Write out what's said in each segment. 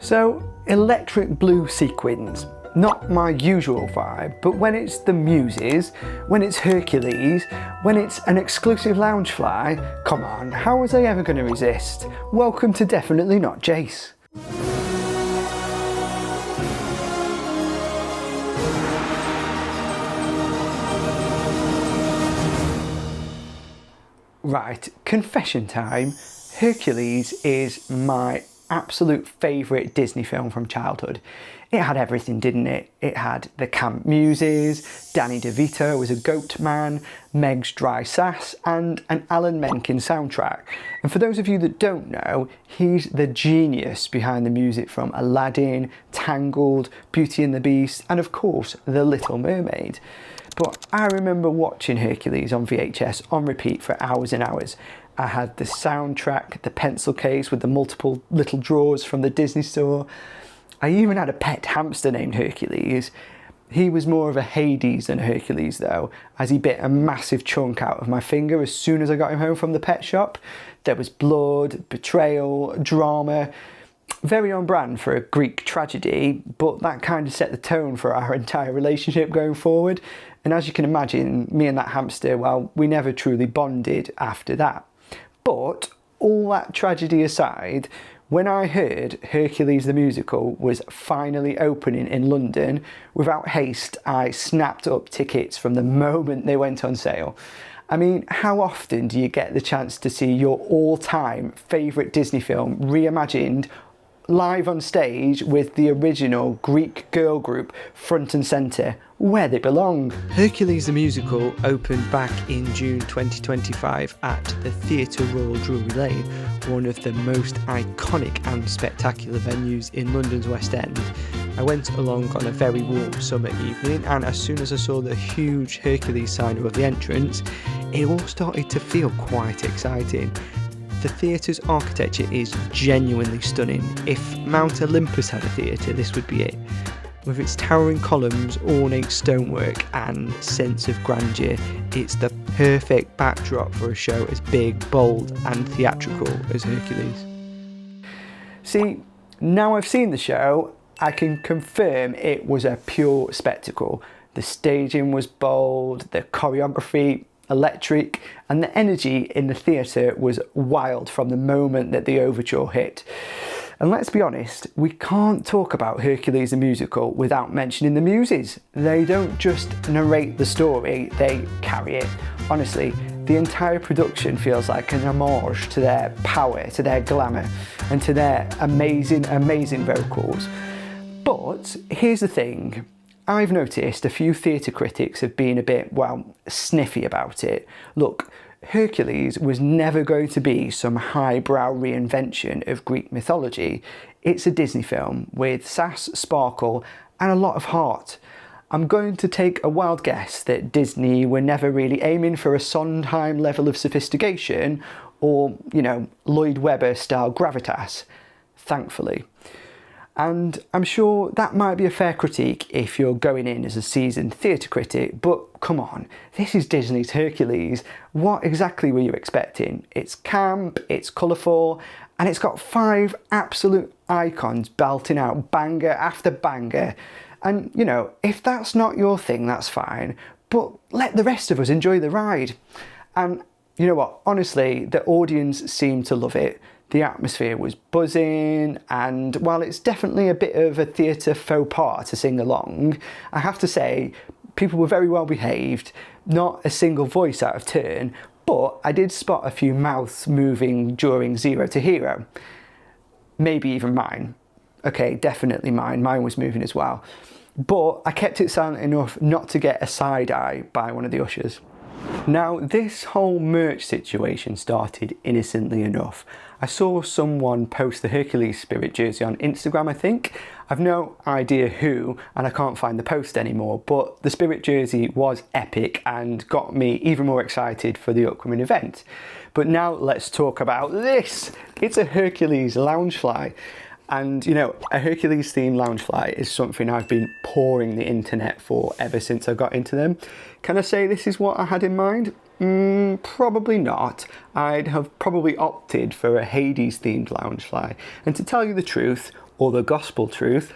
So, electric blue sequins. Not my usual vibe, but when it's the Muses, when it's Hercules, when it's an exclusive Loungefly, come on, how was I ever going to resist? Welcome to Definitely Not Jace. Right, confession time. Hercules is my absolute favourite Disney film from childhood. It had everything, didn't it? It had the camp Muses, Danny DeVito was a goat man, Meg's dry sass, and an Alan Menken soundtrack. And for those of you that don't know, he's the genius behind the music from Aladdin, Tangled, Beauty and the Beast, and of course, The Little Mermaid. But I remember watching Hercules on VHS on repeat for hours and hours. I had the soundtrack, the pencil case with the multiple little drawers from the Disney store. I even had a pet hamster named Hercules. He was more of a Hades than a Hercules though, as he bit a massive chunk out of my finger as soon as I got him home from the pet shop. There was blood, betrayal, drama. Very on brand for a Greek tragedy, but that kind of set the tone for our entire relationship going forward. And as you can imagine, me and that hamster, well, we never truly bonded after that. But all that tragedy aside, when I heard Hercules the Musical was finally opening in London, without haste, I snapped up tickets from the moment they went on sale. I mean, how often do you get the chance to see your all-time favourite Disney film reimagined live on stage with the original Greek girl group front and centre, where they belong? Hercules the Musical opened back in June 2025 at the Theatre Royal Drury Lane, one of the most iconic and spectacular venues in London's West End. I went along on a very warm summer evening, and as soon as I saw the huge Hercules sign above the entrance, it all started to feel quite exciting. The theatre's architecture is genuinely stunning. If Mount Olympus had a theatre, this would be it. With its towering columns, ornate stonework and sense of grandeur, it's the perfect backdrop for a show as big, bold and theatrical as Hercules. See, now I've seen the show, I can confirm it was a pure spectacle. The staging was bold, the choreography electric, and the energy in the theatre was wild from the moment that the overture hit. And let's be honest, we can't talk about Hercules the Musical without mentioning the Muses. They don't just narrate the story, they carry it. Honestly, the entire production feels like an homage to their power, to their glamour, and to their amazing, amazing vocals. But here's the thing. I've noticed a few theatre critics have been a bit, well, sniffy about it. Look, Hercules was never going to be some highbrow reinvention of Greek mythology. It's a Disney film with sass, sparkle, and a lot of heart. I'm going to take a wild guess that Disney were never really aiming for a Sondheim level of sophistication or, Lloyd Webber style gravitas, thankfully. And I'm sure that might be a fair critique if you're going in as a seasoned theatre critic, but come on, this is Disney's Hercules. What exactly were you expecting? It's camp, it's colourful, and it's got 5 absolute icons belting out banger after banger. And, if that's not your thing, that's fine, but let the rest of us enjoy the ride. And you know what, honestly, the audience seemed to love it. The atmosphere was buzzing, and while it's definitely a bit of a theatre faux pas to sing along, I have to say, people were very well behaved, not a single voice out of turn, but I did spot a few mouths moving during Zero to Hero. Maybe even mine. Okay, definitely mine. Mine was moving as well. But I kept it silent enough not to get a side eye by one of the ushers. Now, this whole merch situation started innocently enough. I saw someone post the Hercules Spirit jersey on Instagram, I think. I've no idea who, and I can't find the post anymore, but the Spirit jersey was epic and got me even more excited for the upcoming event. But now let's talk about this. It's a Hercules Loungefly. And a Hercules themed Loungefly is something I've been pouring the internet for ever since I got into them. Can I say this is what I had in mind? Probably not. I'd have probably opted for a Hades themed Loungefly. And to tell you the truth, or the gospel truth.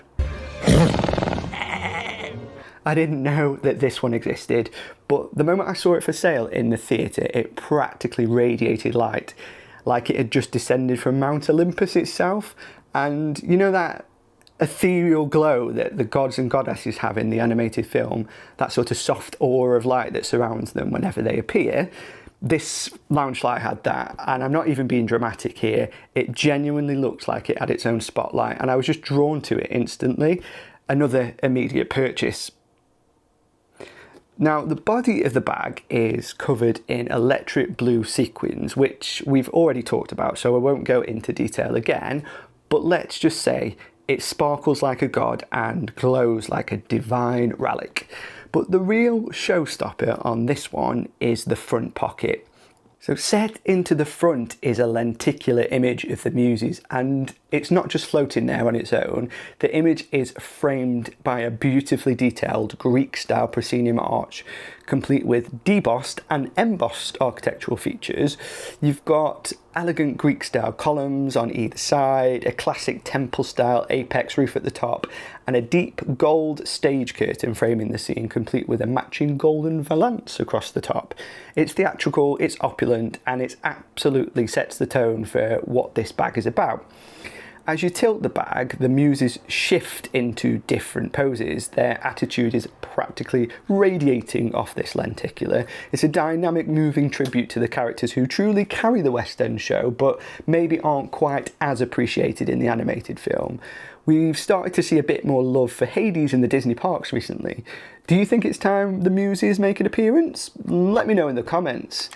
I didn't know that this one existed, but the moment I saw it for sale in the theatre, it practically radiated light, like it had just descended from Mount Olympus itself. And you know that ethereal glow that the gods and goddesses have in the animated film, that sort of soft aura of light that surrounds them whenever they appear? This Loungefly had that, and I'm not even being dramatic here. It genuinely looked like it had its own spotlight, and I was just drawn to it instantly. Another immediate purchase. Now, the body of the bag is covered in electric blue sequins, which we've already talked about, so I won't go into detail again, but let's just say it sparkles like a god and glows like a divine relic. But the real showstopper on this one is the front pocket. So set into the front is a lenticular image of the Muses, and it's not just floating there on its own. The image is framed by a beautifully detailed Greek-style proscenium arch, complete with debossed and embossed architectural features. You've got elegant Greek-style columns on either side, a classic temple-style apex roof at the top, and a deep gold stage curtain framing the scene, complete with a matching golden valance across the top. It's theatrical, it's opulent, and it absolutely sets the tone for what this bag is about. As you tilt the bag, the Muses shift into different poses. Their attitude is practically radiating off this lenticular. It's a dynamic, moving tribute to the characters who truly carry the West End show, but maybe aren't quite as appreciated in the animated film. We've started to see a bit more love for Hades in the Disney parks recently. Do you think it's time the Muses make an appearance? Let me know in the comments.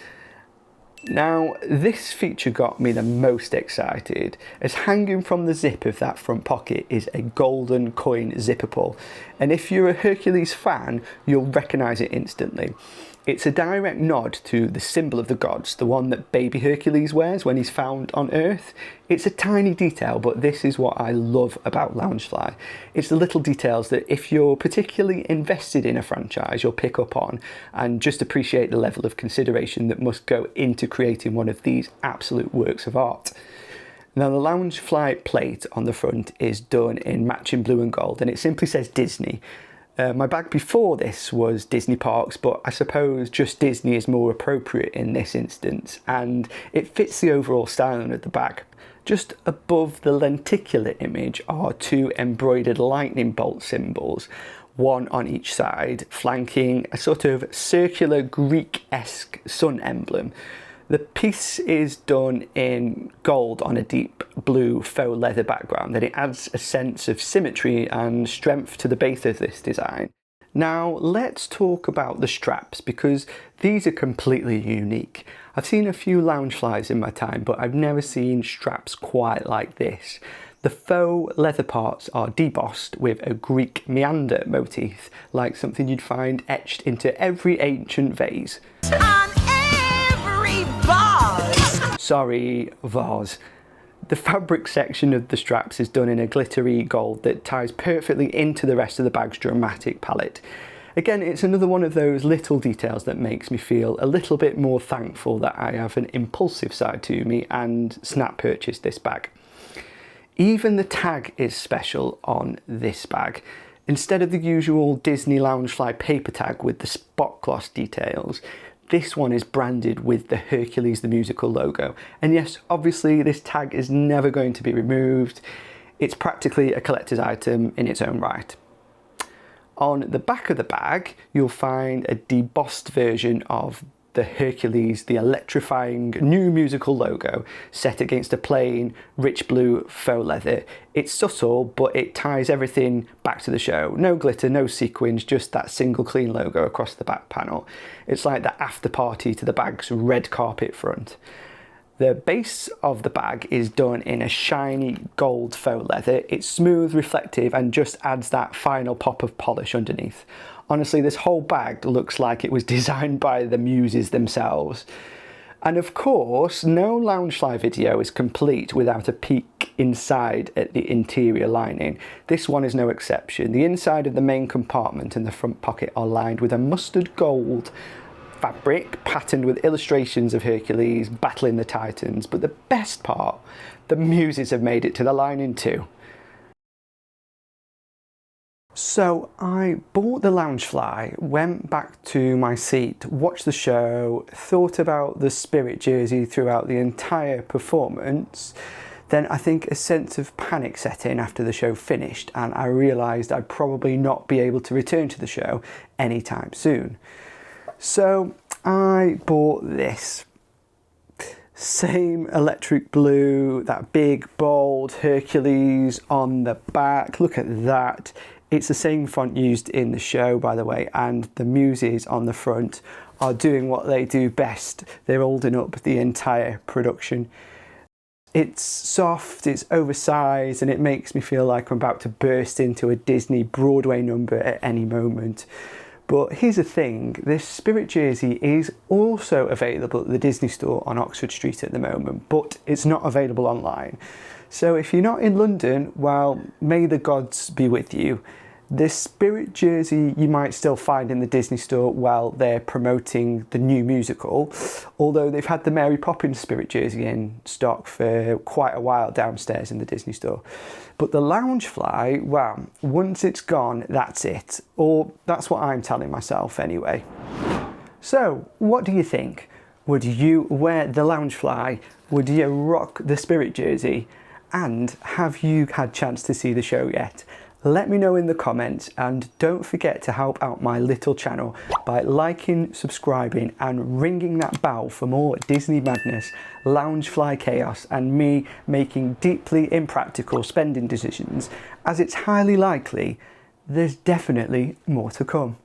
Now, this feature got me the most excited, as hanging from the zip of that front pocket is a golden coin zipper pull, and if you're a Hercules fan, you'll recognise it instantly. It's a direct nod to the symbol of the gods, the one that baby Hercules wears when he's found on Earth. It's a tiny detail, but this is what I love about Loungefly. It's the little details that if you're particularly invested in a franchise, you'll pick up on and just appreciate the level of consideration that must go into creating one of these absolute works of art. Now, the Loungefly plate on the front is done in matching blue and gold, and it simply says Disney. My bag before this was Disney Parks, but I suppose just Disney is more appropriate in this instance, and it fits the overall styling of the bag. Just above the lenticular image are two embroidered lightning bolt symbols, one on each side, flanking a sort of circular Greek-esque sun emblem. The piece is done in gold on a deep blue faux leather background, and it adds a sense of symmetry and strength to the base of this design. Now let's talk about the straps, because these are completely unique. I've seen a few Loungeflies in my time, but I've never seen straps quite like this. The faux leather parts are debossed with a Greek meander motif, like something you'd find etched into every ancient vase. Sorry, vase. The fabric section of the straps is done in a glittery gold that ties perfectly into the rest of the bag's dramatic palette. Again, it's another one of those little details that makes me feel a little bit more thankful that I have an impulsive side to me and snap purchased this bag. Even the tag is special on this bag. Instead of the usual Disney Loungefly paper tag with the spot gloss details, this one is branded with the Hercules The Musical logo. And yes, obviously this tag is never going to be removed. It's practically a collector's item in its own right. On the back of the bag, you'll find a debossed version of the Hercules, the electrifying new musical logo, set against a plain, rich blue faux leather. It's subtle, but it ties everything back to the show. No glitter, no sequins, just that single clean logo across the back panel. It's like the after party to the bag's red carpet front. The base of the bag is done in a shiny gold faux leather. It's smooth, reflective, and just adds that final pop of polish underneath. Honestly, this whole bag looks like it was designed by the Muses themselves. And of course, no Loungefly video is complete without a peek inside at the interior lining. This one is no exception. The inside of the main compartment and the front pocket are lined with a mustard gold fabric patterned with illustrations of Hercules battling the Titans. But the best part, the Muses have made it to the lining too. So I bought the Loungefly, went back to my seat, watched the show, thought about the Spirit jersey throughout the entire performance. Then I think a sense of panic set in after the show finished, and I realised I'd probably not be able to return to the show anytime soon. So I bought this. Same electric blue, that big bold Hercules on the back. Look at that. It's the same font used in the show, by the way, and the Muses on the front are doing what they do best. They're holding up the entire production. It's soft, it's oversized, and it makes me feel like I'm about to burst into a Disney Broadway number at any moment. But here's the thing, this Spirit jersey is also available at the Disney store on Oxford Street at the moment, but it's not available online. So if you're not in London, well, may the gods be with you. This Spirit jersey you might still find in the Disney store while they're promoting the new musical, although they've had the Mary Poppins Spirit jersey in stock for quite a while downstairs in the Disney store. But the Loungefly, well, once it's gone, that's it. Or that's what I'm telling myself anyway. So, what do you think? Would you wear the Loungefly? Would you rock the Spirit jersey? And have you had a chance to see the show yet? Let me know in the comments, and don't forget to help out my little channel by liking, subscribing and ringing that bell for more Disney madness, Loungefly chaos and me making deeply impractical spending decisions, as it's highly likely there's definitely more to come.